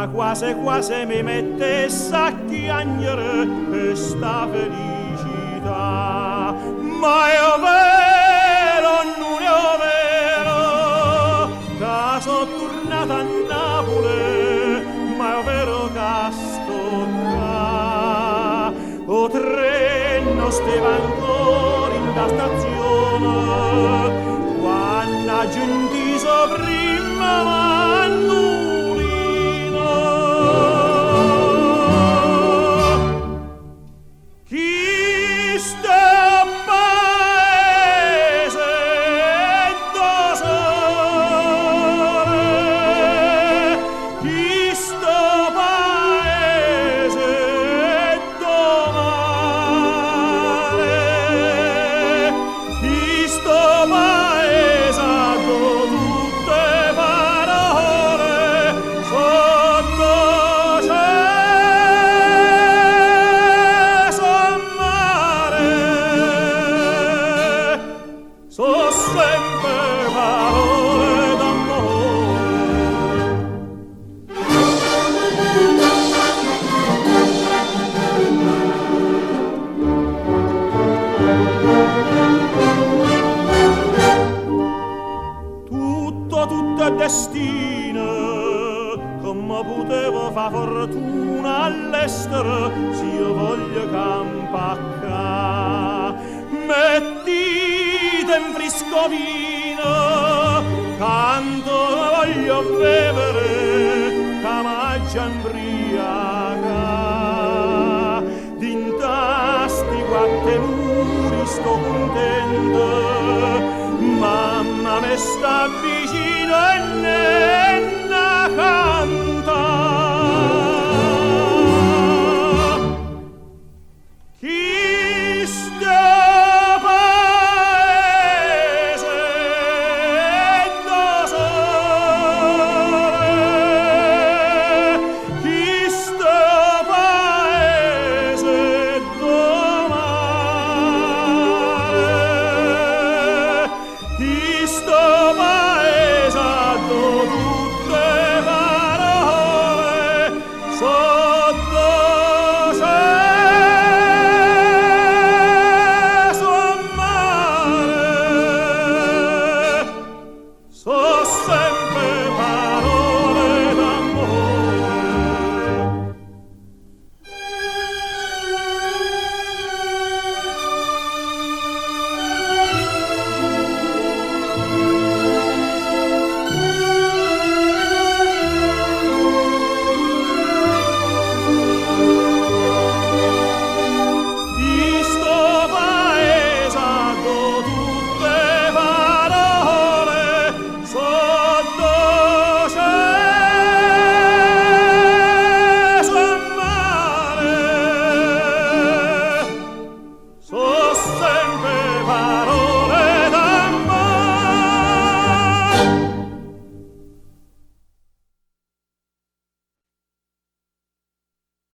quasi quasi mi mettesse a piangere questa felicità. Ma è vero, non è vero, che sono tornata a Napoli, ma è vero che sto qua. O treno stava ancora in la stazione, quando giunti sopra Mannulino. Chi sta paese da sole, chi sta paese da mare, chi sta paese da tutte parole sotto ceso mare, so sempre parole d'amore. Tutto è destino, come potevo fa fortuna all'estero, se io voglio campacca. Mettite in frisco vino, tanto voglio bevere, che m'aggia imbriaca. D'intasti quattro muri sto contento, mamma me sta vicino e ne